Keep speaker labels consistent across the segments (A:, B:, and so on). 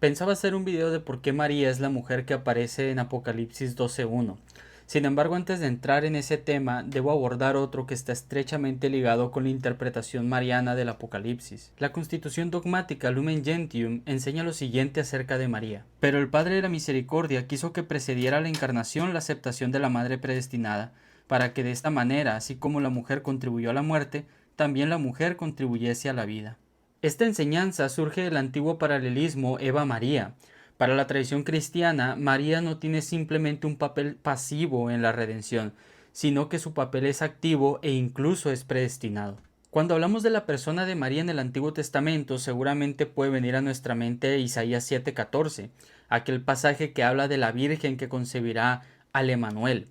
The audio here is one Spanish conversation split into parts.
A: Pensaba hacer un video de por qué María es la mujer que aparece en Apocalipsis 12:1. Sin embargo, antes de entrar en ese tema, debo abordar otro que está estrechamente ligado con la interpretación mariana del Apocalipsis. La Constitución dogmática Lumen Gentium enseña lo siguiente acerca de María. Pero el Padre de la Misericordia quiso que precediera a la encarnación la aceptación de la Madre predestinada, para que de esta manera, así como la mujer contribuyó a la muerte, también la mujer contribuyese a la vida. Esta enseñanza surge del antiguo paralelismo Eva-María. Para la tradición cristiana, María no tiene simplemente un papel pasivo en la redención, sino que su papel es activo e incluso es predestinado. Cuando hablamos de la persona de María en el Antiguo Testamento, seguramente puede venir a nuestra mente Isaías 7:14, aquel pasaje que habla de la Virgen que concebirá al Emanuel.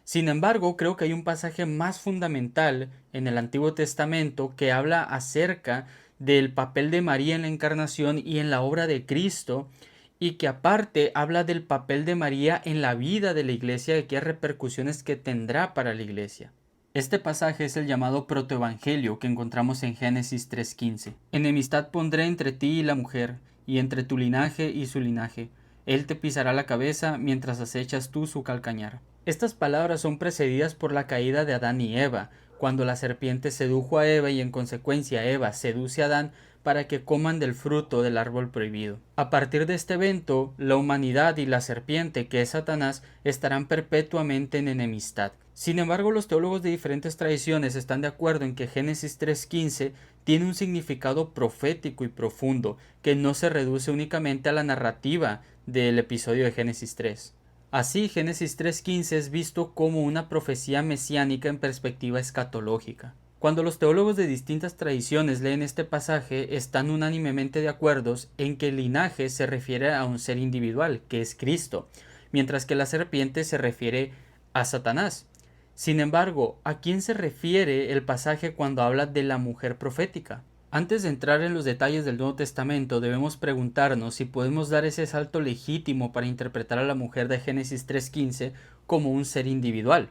A: Sin embargo, creo que hay un pasaje más fundamental en el Antiguo Testamento que habla acerca del papel de María en la encarnación y en la obra de Cristo, y que aparte habla del papel de María en la vida de la iglesia y qué repercusiones que tendrá para la iglesia. Este pasaje es el llamado protoevangelio que encontramos en Génesis 3:15. Enemistad pondré entre ti y la mujer, y entre tu linaje y su linaje. Él te pisará la cabeza mientras acechas tú su calcañar. Estas palabras son precedidas por la caída de Adán y Eva, cuando la serpiente sedujo a Eva y en consecuencia Eva seduce a Adán para que coman del fruto del árbol prohibido. A partir de este evento, la humanidad y la serpiente, que es Satanás, estarán perpetuamente en enemistad. Sin embargo, los teólogos de diferentes tradiciones están de acuerdo en que Génesis 3:15 tiene un significado profético y profundo, que no se reduce únicamente a la narrativa del episodio de Génesis 3. Así, Génesis 3:15 es visto como una profecía mesiánica en perspectiva escatológica. Cuando los teólogos de distintas tradiciones leen este pasaje, están unánimemente de acuerdo en que el linaje se refiere a un ser individual, que es Cristo, mientras que la serpiente se refiere a Satanás. Sin embargo, ¿a quién se refiere el pasaje cuando habla de la mujer profética? Antes de entrar en los detalles del Nuevo Testamento, debemos preguntarnos si podemos dar ese salto legítimo para interpretar a la mujer de Génesis 3:15 como un ser individual.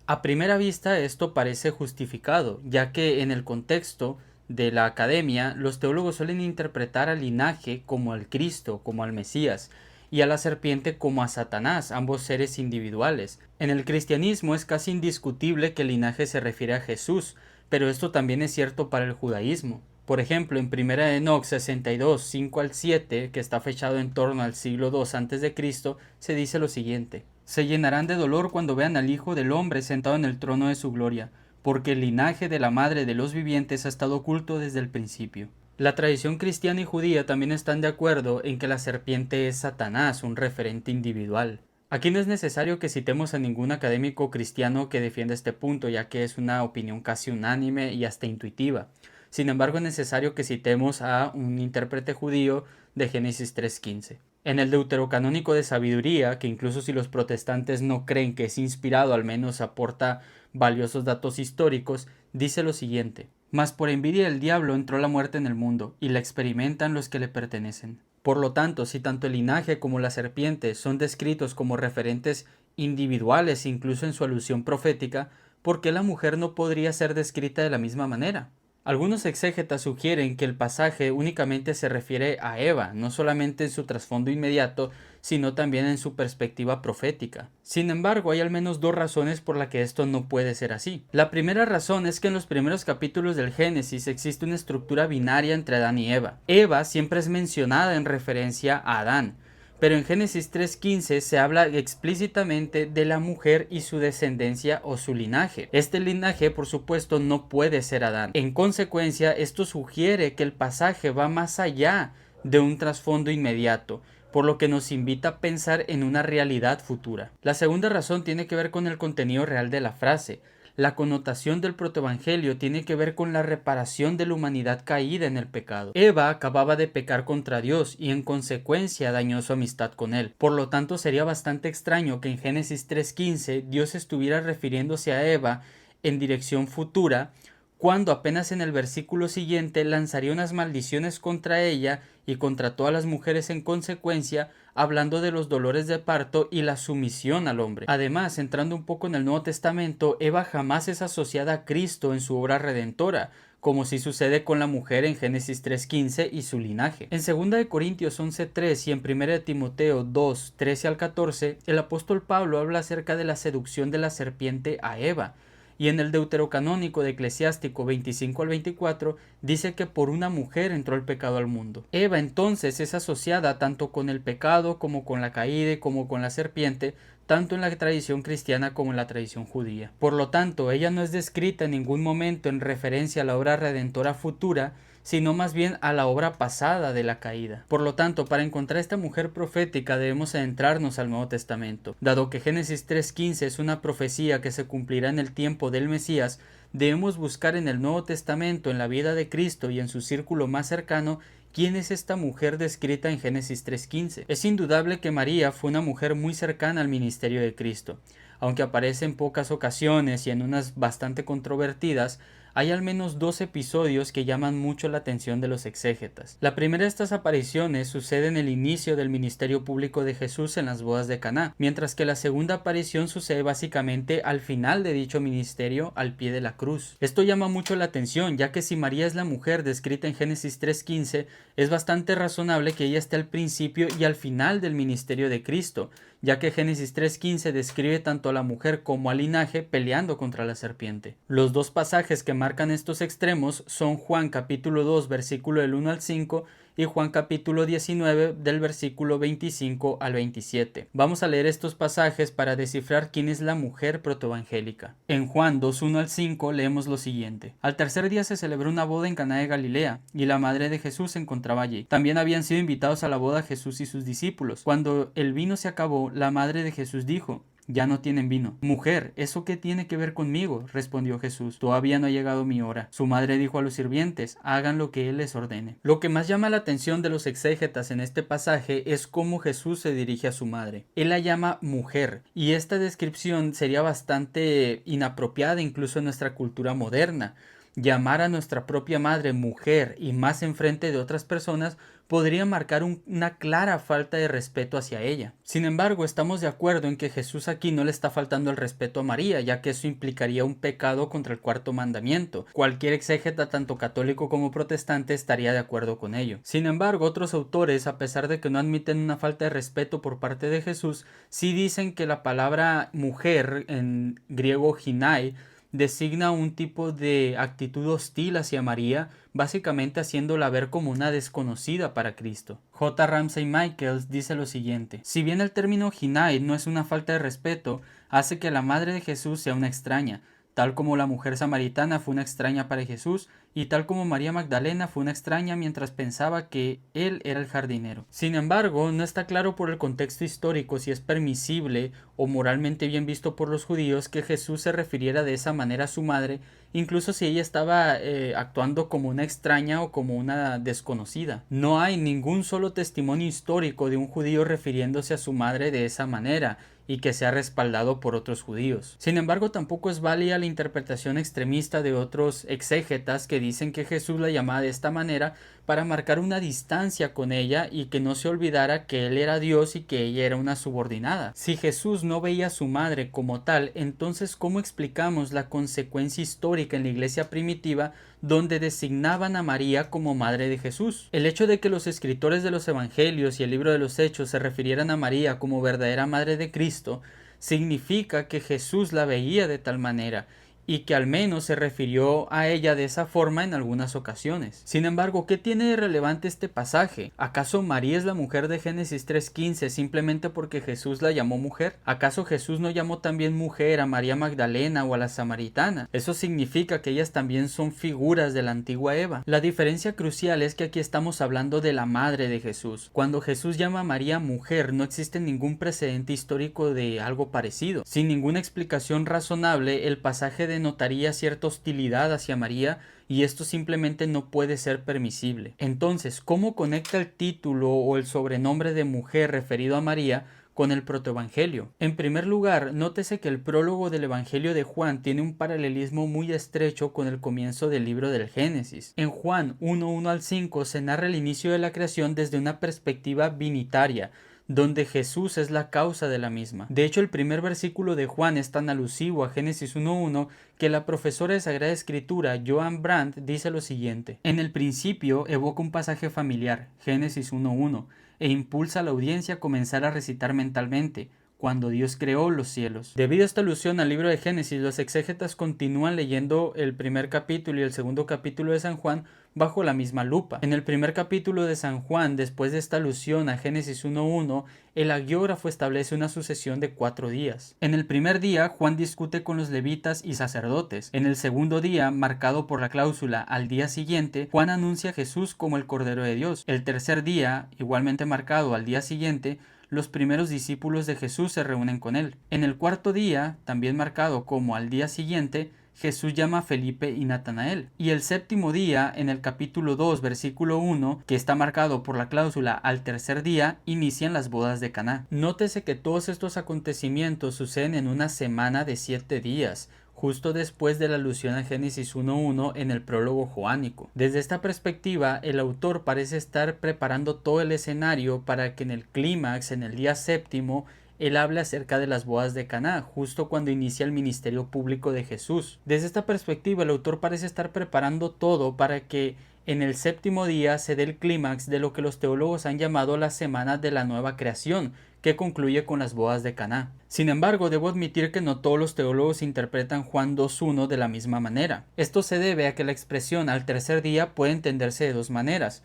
A: A primera vista esto parece justificado, ya que en el contexto de la academia los teólogos suelen interpretar al linaje como al Cristo, como al Mesías, y a la serpiente como a Satanás, ambos seres individuales. En el cristianismo es casi indiscutible que el linaje se refiere a Jesús, pero esto también es cierto para el judaísmo. Por ejemplo, en 1 de Enoc 62, 5 al 7, que está fechado en torno al siglo II a.C., se dice lo siguiente: se llenarán de dolor cuando vean al Hijo del Hombre sentado en el trono de su gloria, porque el linaje de la madre de los vivientes ha estado oculto desde el principio. La tradición cristiana y judía también están de acuerdo en que la serpiente es Satanás, un referente individual. Aquí no es necesario que citemos a ningún académico cristiano que defienda este punto, ya que es una opinión casi unánime y hasta intuitiva. Sin embargo, es necesario que citemos a un intérprete judío de Génesis 3:15. En el Deuterocanónico de Sabiduría, que incluso si los protestantes no creen que es inspirado, al menos aporta valiosos datos históricos, dice lo siguiente: mas por envidia del diablo entró la muerte en el mundo, y la experimentan los que le pertenecen. Por lo tanto, si tanto el linaje como la serpiente son descritos como referentes individuales, incluso en su alusión profética, ¿por qué la mujer no podría ser descrita de la misma manera? Algunos exégetas sugieren que el pasaje únicamente se refiere a Eva, no solamente en su trasfondo inmediato, sino también en su perspectiva profética. Sin embargo, hay al menos dos razones por las que esto no puede ser así. La primera razón es que en los primeros capítulos del Génesis existe una estructura binaria entre Adán y Eva. Eva siempre es mencionada en referencia a Adán, pero en Génesis 3:15 se habla explícitamente de la mujer y su descendencia o su linaje. Este linaje, por supuesto, no puede ser Adán. En consecuencia, esto sugiere que el pasaje va más allá de un trasfondo inmediato, por lo que nos invita a pensar en una realidad futura. La segunda razón tiene que ver con el contenido real de la frase. La connotación del protoevangelio tiene que ver con la reparación de la humanidad caída en el pecado. Eva acababa de pecar contra Dios y en consecuencia dañó su amistad con él. Por lo tanto, sería bastante extraño que en Génesis 3:15 Dios estuviera refiriéndose a Eva en dirección futura, cuando apenas en el versículo siguiente lanzaría unas maldiciones contra ella y contra todas las mujeres en consecuencia, hablando de los dolores de parto y la sumisión al hombre. Además, entrando un poco en el Nuevo Testamento, Eva jamás es asociada a Cristo en su obra redentora, como sí sucede con la mujer en Génesis 3:15 y su linaje. En 2 Corintios 11:3 y en 1 Timoteo 2:13 al 14, el apóstol Pablo habla acerca de la seducción de la serpiente a Eva. Y en el Deuterocanónico de Eclesiástico 25 al 24 dice que por una mujer entró el pecado al mundo. Eva entonces es asociada tanto con el pecado como con la caída y como con la serpiente, tanto en la tradición cristiana como en la tradición judía. Por lo tanto, ella no es descrita en ningún momento en referencia a la obra redentora futura, sino más bien a la obra pasada de la caída. Por lo tanto, para encontrar esta mujer profética debemos adentrarnos al Nuevo Testamento. Dado que Génesis 3:15 es una profecía que se cumplirá en el tiempo del Mesías, debemos buscar en el Nuevo Testamento, en la vida de Cristo y en su círculo más cercano, ¿quién es esta mujer descrita en Génesis 3:15? Es indudable que María fue una mujer muy cercana al ministerio de Cristo. Aunque aparece en pocas ocasiones y en unas bastante controvertidas, hay al menos 2 episodios que llaman mucho la atención de los exégetas. La primera de estas apariciones sucede en el inicio del ministerio público de Jesús en las bodas de Caná, mientras que la segunda aparición sucede básicamente al final de dicho ministerio, al pie de la cruz. Esto llama mucho la atención, ya que si María es la mujer descrita en Génesis 3:15, es bastante razonable que ella esté al principio y al final del ministerio de Cristo, ya que Génesis 3:15 describe tanto a la mujer como al linaje peleando contra la serpiente. Los dos pasajes que marcan estos extremos son Juan capítulo 2 versículo del 1 al 5 y Juan capítulo 19 del versículo 25 al 27. Vamos a leer estos pasajes para descifrar quién es la mujer protoevangélica. En Juan 2:1 al 5 leemos lo siguiente: Al tercer día se celebró una boda en Caná de Galilea, y la madre de Jesús se encontraba allí. También habían sido invitados a la boda Jesús y sus discípulos. Cuando el vino se acabó, la madre de Jesús dijo: ya no tienen vino. Mujer, ¿eso qué tiene que ver conmigo? Respondió Jesús. Todavía no ha llegado mi hora. Su madre dijo a los sirvientes: hagan lo que él les ordene. Lo que más llama la atención de los exégetas en este pasaje es cómo Jesús se dirige a su madre. Él la llama mujer, y esta descripción sería bastante inapropiada incluso en nuestra cultura moderna. Llamar a nuestra propia madre mujer y más enfrente de otras personas podría marcar una clara falta de respeto hacia ella. Sin embargo, estamos de acuerdo en que Jesús aquí no le está faltando el respeto a María, ya que eso implicaría un pecado contra el cuarto mandamiento. Cualquier exégeta, tanto católico como protestante, estaría de acuerdo con ello. Sin embargo, otros autores, a pesar de que no admiten una falta de respeto por parte de Jesús, sí dicen que la palabra mujer, en griego ginai, designa un tipo de actitud hostil hacia María, básicamente haciéndola ver como una desconocida para Cristo. J. Ramsey Michaels dice lo siguiente: si bien el término Ginai no es una falta de respeto, hace que la madre de Jesús sea una extraña, tal como la mujer samaritana fue una extraña para Jesús, y tal como María Magdalena fue una extraña mientras pensaba que él era el jardinero. Sin embargo, no está claro por el contexto histórico si es permisible o moralmente bien visto por los judíos que Jesús se refiriera de esa manera a su madre, incluso si ella estaba actuando como una extraña o como una desconocida. No hay ningún solo testimonio histórico de un judío refiriéndose a su madre de esa manera, y que sea respaldado por otros judíos. Sin embargo, tampoco es válida la interpretación extremista de otros exégetas que dicen que Jesús la llamaba de esta manera para marcar una distancia con ella y que no se olvidara que él era Dios y que ella era una subordinada. Si Jesús no veía a su madre como tal, entonces ¿cómo explicamos la consecuencia histórica en la iglesia primitiva donde designaban a María como madre de Jesús? El hecho de que los escritores de los evangelios y el libro de los Hechos se refirieran a María como verdadera madre de Cristo significa que Jesús la veía de tal manera y que al menos se refirió a ella de esa forma en algunas ocasiones. Sin embargo, ¿qué tiene de relevante este pasaje? ¿Acaso María es la mujer de Génesis 3:15 simplemente porque Jesús la llamó mujer? ¿Acaso Jesús no llamó también mujer a María Magdalena o a la samaritana? Eso significa que ellas también son figuras de la antigua Eva. La diferencia crucial es que aquí estamos hablando de la madre de Jesús. Cuando Jesús llama a María mujer, no existe ningún precedente histórico de algo parecido. Sin ninguna explicación razonable, el pasaje denotaría cierta hostilidad hacia María y esto simplemente no puede ser permisible. Entonces, ¿cómo conecta el título o el sobrenombre de mujer referido a María con el protoevangelio? En primer lugar, nótese que el prólogo del Evangelio de Juan tiene un paralelismo muy estrecho con el comienzo del libro del Génesis. En Juan 1:1 al 5 se narra el inicio de la creación desde una perspectiva binitaria, donde Jesús es la causa de la misma. De hecho, el primer versículo de Juan es tan alusivo a Génesis 1:1 que la profesora de Sagrada Escritura, Joan Brandt, dice lo siguiente: en el principio evoca un pasaje familiar, Génesis 1:1, e impulsa a la audiencia a comenzar a recitar mentalmente: cuando Dios creó los cielos. Debido a esta alusión al libro de Génesis, los exégetas continúan leyendo el primer capítulo y el segundo capítulo de San Juan bajo la misma lupa. En el primer capítulo de San Juan, después de esta alusión a Génesis 1:1, el hagiógrafo establece una sucesión de 4 días. En el primer día, Juan discute con los levitas y sacerdotes. En el segundo día, marcado por la cláusula al día siguiente, Juan anuncia a Jesús como el Cordero de Dios. El tercer día, igualmente marcado al día siguiente, los primeros discípulos de Jesús se reúnen con él. En el cuarto día, también marcado como al día siguiente, Jesús llama a Felipe y Natanael. Y el séptimo día, en el capítulo 2, versículo 1, que está marcado por la cláusula al tercer día, inician las bodas de Caná. Nótese que todos estos acontecimientos suceden en una semana de 7 días, justo después de la alusión a Génesis 1:1 en el prólogo joánico. Desde esta perspectiva, el autor parece estar preparando todo el escenario para que en el clímax, en el día séptimo, él habla acerca de las bodas de Caná, justo cuando inicia el ministerio público de Jesús. Desde esta perspectiva, el autor parece estar preparando todo para que en el séptimo día se dé el clímax de lo que los teólogos han llamado la semana de la nueva creación, que concluye con las bodas de Caná. Sin embargo, debo admitir que no todos los teólogos interpretan Juan 2:1 de la misma manera. Esto se debe a que la expresión al tercer día puede entenderse de dos maneras.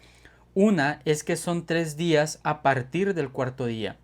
A: Una es que son 3 días a partir del cuarto día,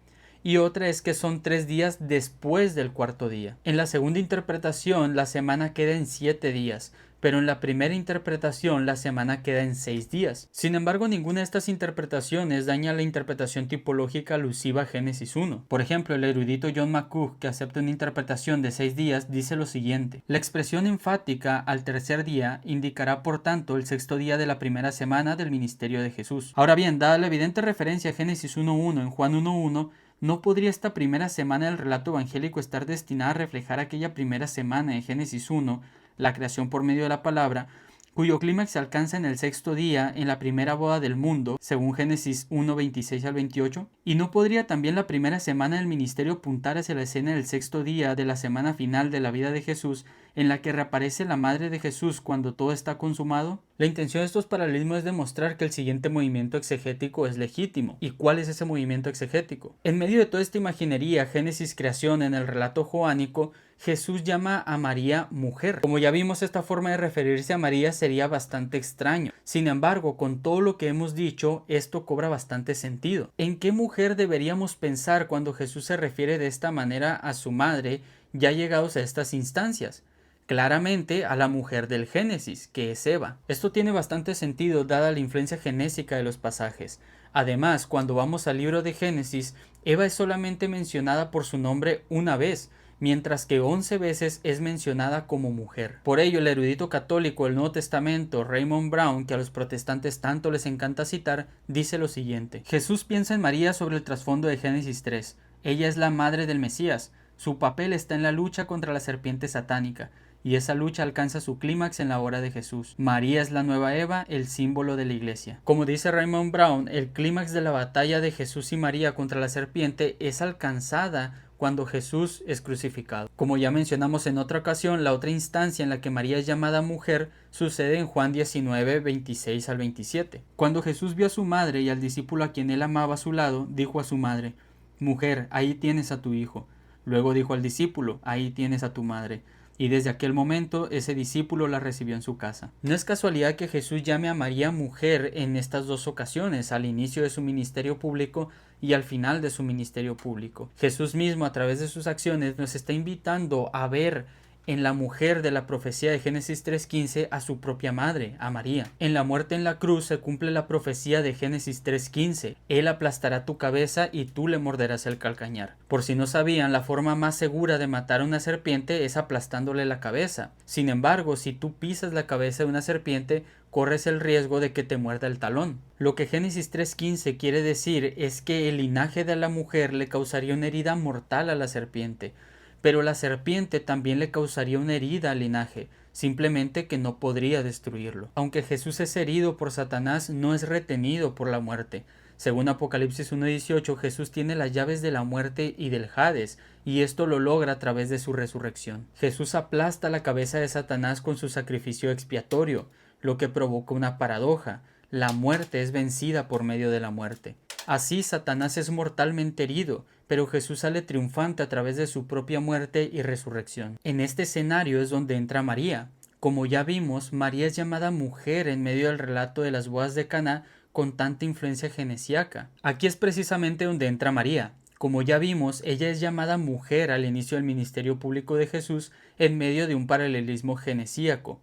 A: y otra es que son 3 días después del cuarto día. En la segunda interpretación, la semana queda en 7 días, pero en la primera interpretación la semana queda en 6 días. Sin embargo, ninguna de estas interpretaciones daña la interpretación tipológica alusiva a Génesis 1. Por ejemplo, el erudito John McCook, que acepta una interpretación de 6 días, dice lo siguiente: la expresión enfática al tercer día indicará por tanto el sexto día de la primera semana del ministerio de Jesús. Ahora bien, dada la evidente referencia a Génesis 1:1 en Juan 1:1, ¿no podría esta primera semana del relato evangélico estar destinada a reflejar aquella primera semana de Génesis 1, la creación por medio de la palabra, cuyo clímax se alcanza en el sexto día, en la primera boda del mundo, según Génesis 1:26 al 28? ¿Y no podría también la primera semana del ministerio apuntar hacia la escena del sexto día de la semana final de la vida de Jesús, en la que reaparece la madre de Jesús cuando todo está consumado? La intención de estos paralelismos es demostrar que el siguiente movimiento exegético es legítimo. ¿Y cuál es ese movimiento exegético? En medio de toda esta imaginería, Génesis creación en el relato joánico, Jesús llama a María mujer. Como ya vimos, esta forma de referirse a María sería bastante extraño. Sin embargo, con todo lo que hemos dicho, esto cobra bastante sentido. ¿En qué mujer deberíamos pensar cuando Jesús se refiere de esta manera a su madre, ya llegados a estas instancias? Claramente a la mujer del Génesis, que es Eva. Esto tiene bastante sentido dada la influencia genésica de los pasajes. Además, cuando vamos al libro de Génesis, Eva es solamente mencionada por su nombre una vez, mientras que 11 veces es mencionada como mujer. Por ello, el erudito católico del Nuevo Testamento, Raymond Brown, que a los protestantes tanto les encanta citar, dice lo siguiente: Jesús piensa en María sobre el trasfondo de Génesis 3. Ella es la madre del Mesías. Su papel está en la lucha contra la serpiente satánica, y esa lucha alcanza su clímax en la hora de Jesús. María es la nueva Eva, el símbolo de la iglesia. Como dice Raymond Brown, el clímax de la batalla de Jesús y María contra la serpiente es alcanzada cuando Jesús es crucificado. Como ya mencionamos en otra ocasión, la otra instancia en la que María es llamada mujer sucede en Juan 19, 26 al 27. Cuando Jesús vio a su madre y al discípulo a quien él amaba a su lado, dijo a su madre: mujer, ahí tienes a tu hijo. Luego dijo al discípulo: ahí tienes a tu madre. Y desde aquel momento ese discípulo la recibió en su casa. No es casualidad que Jesús llame a María mujer en estas dos ocasiones, al inicio de su ministerio público y al final de su ministerio público. Jesús mismo, a través de sus acciones, nos está invitando a ver en la mujer de la profecía de Génesis 3:15 a su propia madre, a María. En la muerte en la cruz se cumple la profecía de Génesis 3:15. Él aplastará tu cabeza y tú le morderás el calcañar. Por si no sabían, la forma más segura de matar a una serpiente es aplastándole la cabeza. Sin embargo, si tú pisas la cabeza de una serpiente, corres el riesgo de que te muerda el talón. Lo que Génesis 3:15 quiere decir es que el linaje de la mujer le causaría una herida mortal a la serpiente, pero la serpiente también le causaría una herida al linaje, simplemente que no podría destruirlo. Aunque Jesús es herido por Satanás, no es retenido por la muerte, Según Apocalipsis 1:18, Jesús tiene las llaves de la muerte y del Hades, y esto lo logra a través de su resurrección. Jesús aplasta la cabeza de Satanás con su sacrificio expiatorio, lo que provoca una paradoja: la muerte es vencida por medio de la muerte. Así, Satanás es mortalmente herido, pero Jesús sale triunfante a través de su propia muerte y resurrección. En este escenario es donde entra María. Como ya vimos, María es llamada mujer en medio del relato de las bodas de Caná con tanta influencia genesiaca. Aquí es precisamente donde entra María. Como ya vimos, ella es llamada mujer al inicio del ministerio público de Jesús en medio de un paralelismo genesíaco.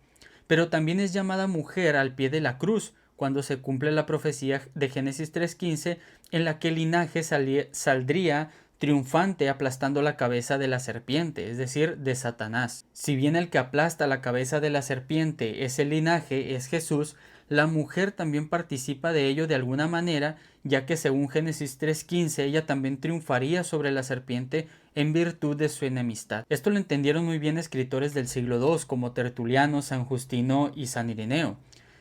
A: Pero también es llamada mujer al pie de la cruz, cuando se cumple la profecía de Génesis 3:15, en la que el linaje saldría triunfante aplastando la cabeza de la serpiente, es decir, de Satanás. Si bien el que aplasta la cabeza de la serpiente es el linaje, es Jesús, la mujer también participa de ello de alguna manera, ya que según Génesis 3:15 ella también triunfaría sobre la serpiente en virtud de su enemistad. Esto lo entendieron muy bien escritores del siglo II como Tertuliano, San Justino y San Ireneo.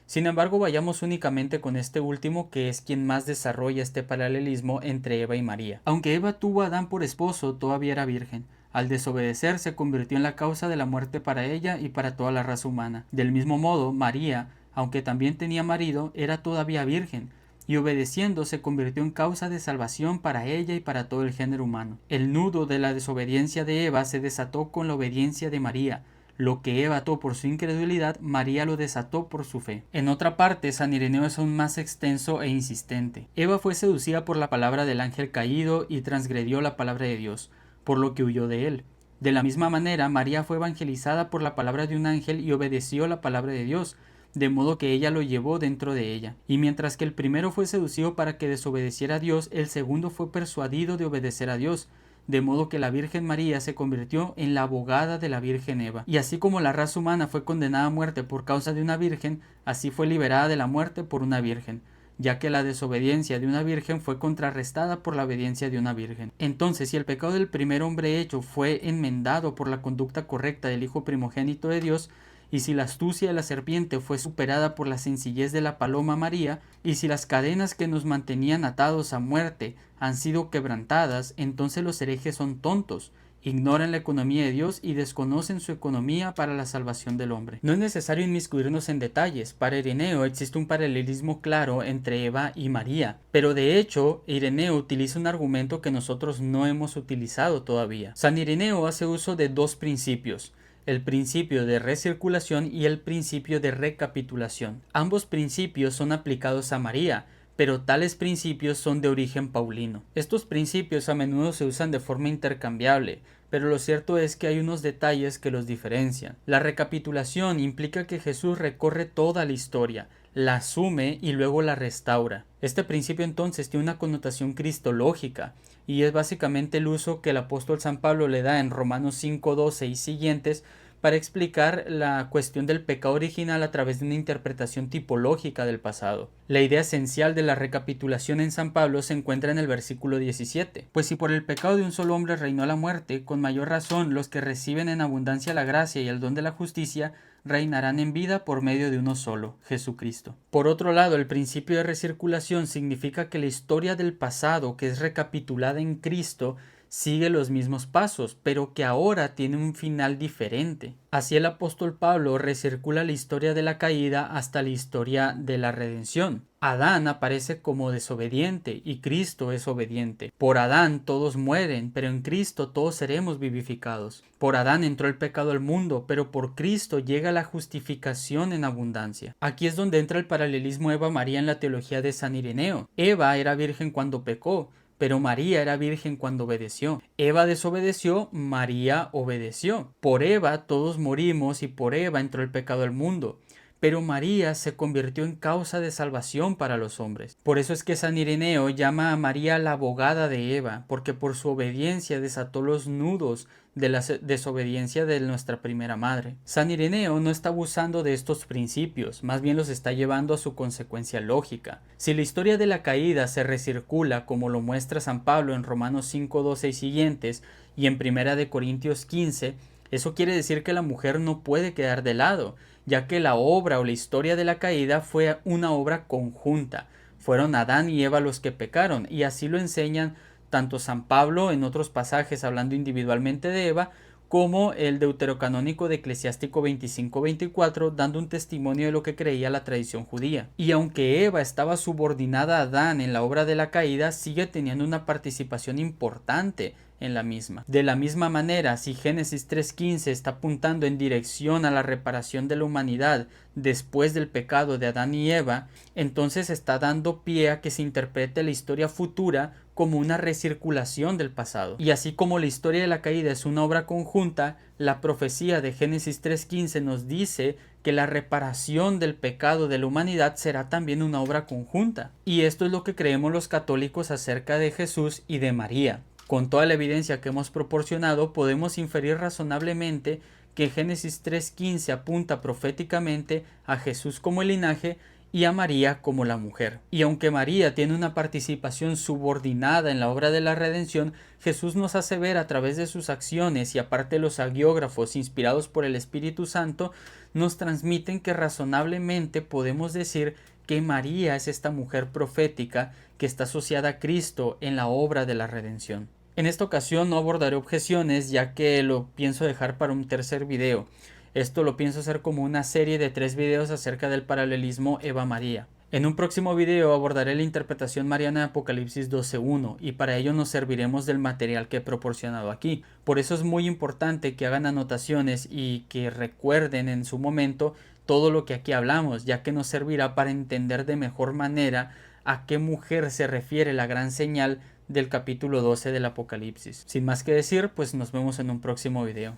A: Sin embargo, vayamos únicamente con este último, que es quien más desarrolla este paralelismo entre Eva y María. Aunque Eva tuvo a Adán por esposo, todavía era virgen. Al desobedecer, se convirtió en la causa de la muerte para ella y para toda la raza humana. Del mismo modo, María, aunque también tenía marido, era todavía virgen, y obedeciendo se convirtió en causa de salvación para ella y para todo el género humano. El nudo de la desobediencia de Eva se desató con la obediencia de María. Lo que Eva ató por su incredulidad, María lo desató por su fe. En otra parte, San Ireneo es aún más extenso e insistente. Eva fue seducida por la palabra del ángel caído y transgredió la palabra de Dios, por lo que huyó de él. De la misma manera, María fue evangelizada por la palabra de un ángel y obedeció la palabra de Dios, de modo que ella lo llevó dentro de ella. Y mientras que el primero fue seducido para que desobedeciera a Dios, el segundo fue persuadido de obedecer a Dios, de modo que la Virgen María se convirtió en la abogada de la Virgen Eva. Y así como la raza humana fue condenada a muerte por causa de una virgen, así fue liberada de la muerte por una virgen, ya que la desobediencia de una virgen fue contrarrestada por la obediencia de una virgen. Entonces, si el pecado del primer hombre hecho fue enmendado por la conducta correcta del Hijo primogénito de Dios, y si la astucia de la serpiente fue superada por la sencillez de la paloma María, y si las cadenas que nos mantenían atados a muerte han sido quebrantadas, entonces los herejes son tontos, ignoran la economía de Dios y desconocen su economía para la salvación del hombre. No es necesario inmiscuirnos en detalles. Para Ireneo existe un paralelismo claro entre Eva y María, pero de hecho Ireneo utiliza un argumento que nosotros no hemos utilizado todavía. San Ireneo hace uso de dos principios: el principio de recirculación y el principio de recapitulación. Ambos principios son aplicados a María, pero tales principios son de origen paulino. Estos principios a menudo se usan de forma intercambiable, pero lo cierto es que hay unos detalles que los diferencian. La recapitulación implica que Jesús recorre toda la historia, la asume y luego la restaura. Este principio entonces tiene una connotación cristológica, y es básicamente el uso que el apóstol San Pablo le da en Romanos 5:12 y siguientes para explicar la cuestión del pecado original a través de una interpretación tipológica del pasado. La idea esencial de la recapitulación en San Pablo se encuentra en el versículo 17. Pues si por el pecado de un solo hombre reinó la muerte, con mayor razón los que reciben en abundancia la gracia y el don de la justicia reinarán en vida por medio de uno solo, Jesucristo. Por otro lado, el principio de recirculación significa que la historia del pasado, que es recapitulada en Cristo, sigue los mismos pasos, pero que ahora tiene un final diferente. Así el apóstol Pablo recircula la historia de la caída hasta la historia de la redención. Adán aparece como desobediente y Cristo es obediente. Por Adán todos mueren, pero en Cristo todos seremos vivificados. Por Adán entró el pecado al mundo, pero por Cristo llega la justificación en abundancia. Aquí es donde entra el paralelismo Eva-María en la teología de San Ireneo. Eva era virgen cuando pecó, pero María era virgen cuando obedeció. Eva desobedeció, María obedeció. Por Eva todos morimos y por Eva entró el pecado al mundo. Pero María se convirtió en causa de salvación para los hombres. Por eso es que San Ireneo llama a María la abogada de Eva, porque por su obediencia desató los nudos de la desobediencia de nuestra primera madre. San Ireneo no está abusando de estos principios, más bien los está llevando a su consecuencia lógica. Si la historia de la caída se recircula como lo muestra San Pablo en Romanos 5:12 y siguientes y en 1 Corintios 15, eso quiere decir que la mujer no puede quedar de lado, ya que la obra o la historia de la caída fue una obra conjunta. Fueron Adán y Eva los que pecaron, y así lo enseñan tanto San Pablo en otros pasajes hablando individualmente de Eva, como el deuterocanónico de Eclesiástico 25-24, dando un testimonio de lo que creía la tradición judía. Y aunque Eva estaba subordinada a Adán en la obra de la caída, sigue teniendo una participación importante en la misma. De la misma manera, si Génesis 3.15 está apuntando en dirección a la reparación de la humanidad después del pecado de Adán y Eva, entonces está dando pie a que se interprete la historia futura como una recirculación del pasado. Y así como la historia de la caída es una obra conjunta, la profecía de Génesis 3.15 nos dice que la reparación del pecado de la humanidad será también una obra conjunta. Y esto es lo que creemos los católicos acerca de Jesús y de María. Con toda la evidencia que hemos proporcionado, podemos inferir razonablemente que Génesis 3.15 apunta proféticamente a Jesús como el linaje y a María como la mujer. Y aunque María tiene una participación subordinada en la obra de la redención, Jesús nos hace ver a través de sus acciones, y aparte los hagiógrafos inspirados por el Espíritu Santo nos transmiten que razonablemente podemos decir que María es esta mujer profética que está asociada a Cristo en la obra de la redención. En esta ocasión no abordaré objeciones, ya que lo pienso dejar para un tercer video. Esto lo pienso hacer como una serie de 3 videos acerca del paralelismo Eva-María. En un próximo video abordaré la interpretación mariana de Apocalipsis 12.1, y para ello nos serviremos del material que he proporcionado aquí. Por eso es muy importante que hagan anotaciones y que recuerden en su momento todo lo que aquí hablamos, ya que nos servirá para entender de mejor manera a qué mujer se refiere la gran señal del capítulo 12 del Apocalipsis. Sin más que decir, pues nos vemos en un próximo video.